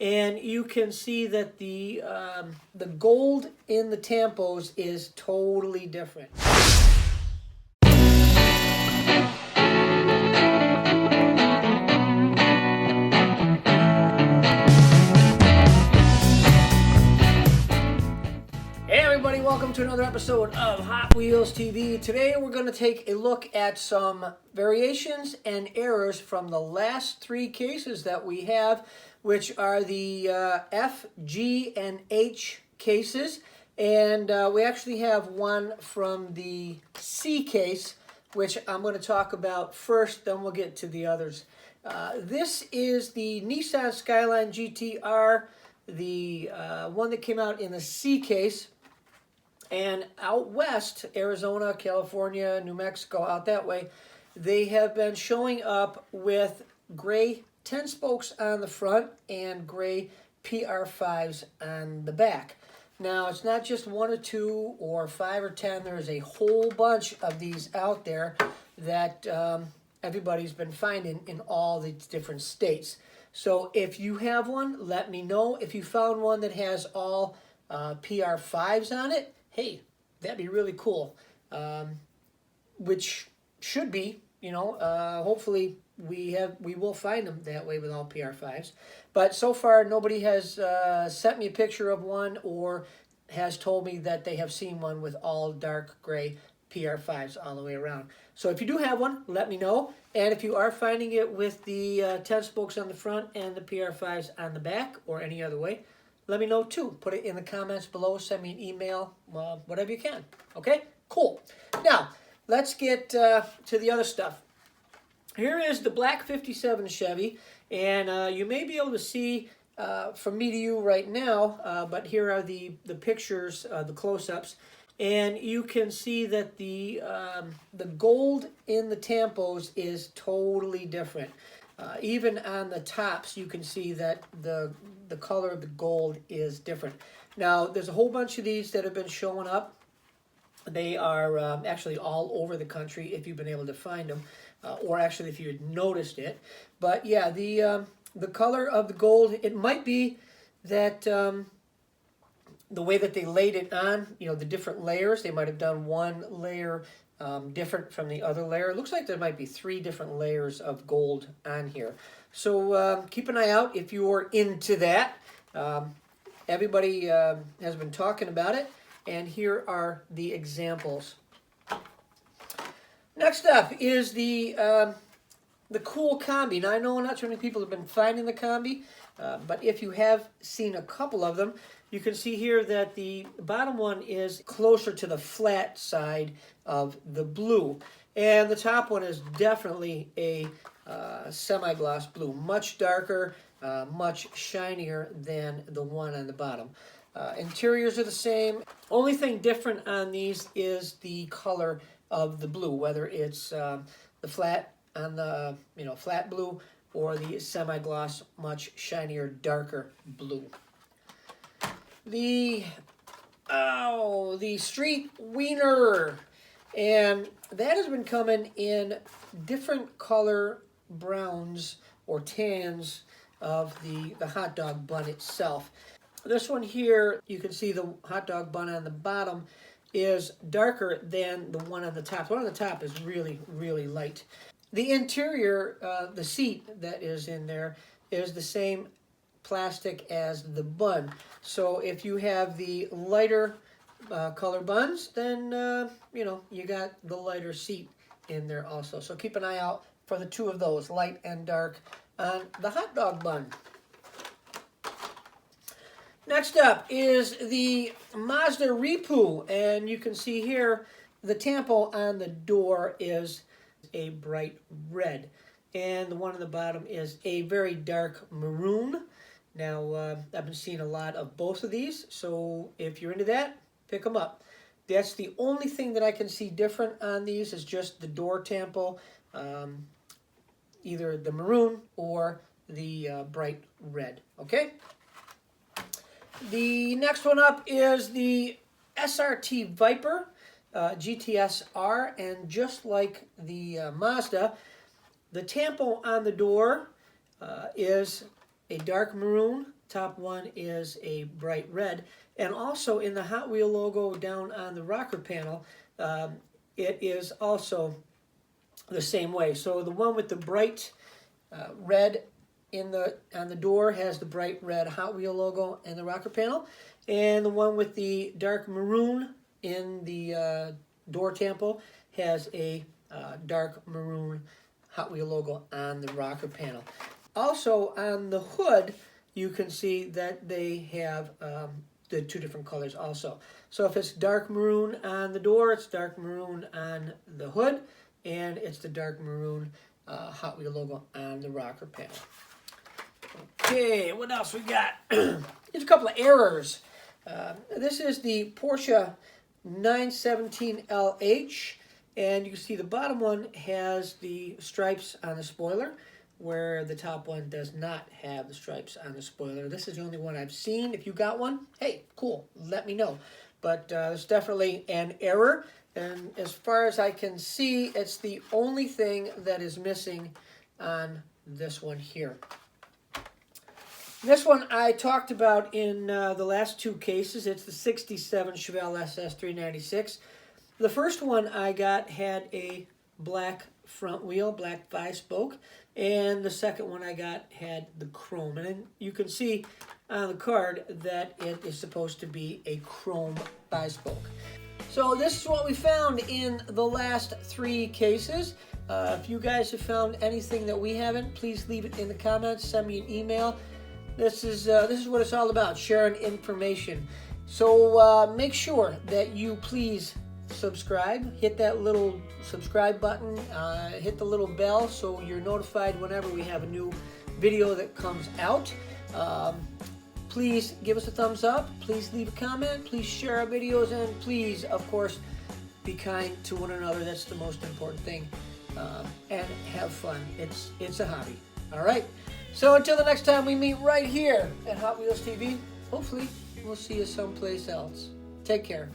And you can see that the gold in the tampos is totally different. Hey everybody, welcome to another episode of Hot Wheels TV. Today we're going to take a look at some variations and errors from the last three cases that we have, which are the F, G, and H cases. And we actually have one from the C case, which I'm going to talk about first, then we'll get to the others. This is the Nissan Skyline GTR, the one that came out in the C case. And out west, Arizona, California, New Mexico, out that way, they have been showing up with gray 10 spokes on the front and gray PR5s on the back. Now, it's not just one or two or 5 or 10. There's a whole bunch of these out there that everybody's been finding in all these different states. So if you have one, let me know. If you found one that has all PR5s on it, hey, that'd be really cool. Which should be, hopefully we will find them that way with all PR5s. But so far, nobody has sent me a picture of one or has told me that they have seen one with all dark gray PR5s all the way around. So if you do have one, let me know. And if you are finding it with the 10 spokes on the front and the PR5s on the back or any other way, let me know too. Put it in the comments below. Send me an email, whatever you can. Okay? Cool. Now, let's get to the other stuff. Here is the black 57 Chevy. And you may be able to see from me to you right now, but here are the pictures, the close-ups. And you can see that the gold in the tampos is totally different. Even on the tops, you can see that the color of the gold is different. Now, there's a whole bunch of these that have been showing up. They are actually all over the country if you've been able to find them, or actually if you had noticed it. But yeah, the color of the gold, it might be that the way that they laid it on, the different layers, they might have done one layer different from the other layer. It looks like there might be 3 different layers of gold on here. So keep an eye out if you're into that. Everybody has been talking about it, and here are the examples. Next up is the cool Kombi. Now, I know not too many people have been finding the Kombi, but if you have seen a couple of them, you can see here that the bottom one is closer to the flat side of the blue. And the top one is definitely a semi-gloss blue, much darker, much shinier than the one on the bottom. Interiors are the same. Only thing different on these is the color of the blue, whether it's the flat on the flat blue or the semi-gloss, much shinier, darker blue. The street Wiener, and that has been coming in different color browns or tans of the hot dog bun itself. This one here, you can see the hot dog bun on the bottom is darker than the one on the top. The one on the top is really, really light. The interior, the seat that is in there, is the same plastic as the bun. So if you have the lighter color buns, then you got the lighter seat in there also. So keep an eye out for the 2 of those, light and dark, on the hot dog bun. Next up is the Mazda Repo, and you can see here the tampo on the door is a bright red, and the one on the bottom is a very dark maroon. Now, I've been seeing a lot of both of these, so if you're into that, pick them up. That's the only thing that I can see different on these is just the door tampo, either the maroon or the bright red, okay? The next one up is the SRT Viper GTS-R, and just like the Mazda, the tampo on the door is a dark maroon, top one is a bright red. And also in the Hot Wheel logo down on the rocker panel, it is also the same way. So the one with the bright red on the door has the bright red Hot Wheel logo and the rocker panel. And the one with the dark maroon in the door tampo has a dark maroon Hot Wheel logo on the rocker panel. Also on the hood, you can see that they have the two different colors also. So if it's dark maroon on the door, it's dark maroon on the hood, and it's the dark maroon Hot Wheel logo on the rocker panel. Okay, what else we got? Here's a couple of errors. This is the Porsche 917LH, and you can see the bottom one has the stripes on the spoiler, where the top one does not have the stripes on the spoiler. This is the only one I've seen. If you got one, hey, cool, let me know. But it's definitely an error, and as far as I can see, it's the only thing that is missing on this one here. This one I talked about in the last two cases. It's the 67 Chevelle SS396. The first one I got had a black front wheel, black 5-spoke, and the second one I got had the chrome. And then you can see on the card that it is supposed to be a chrome 5-spoke. So this is what we found in the last three cases. If you guys have found anything that we haven't, please leave it in the comments. Send me an email. This is what it's all about, sharing information. So make sure that you please subscribe. Hit that little subscribe button. Hit the little bell so you're notified whenever we have a new video that comes out. Please give us a thumbs up. Please leave a comment. Please share our videos. And please, of course, be kind to one another. That's the most important thing. And have fun. It's a hobby. All right. So until the next time we meet right here at Hot Wheels TV, hopefully we'll see you someplace else. Take care.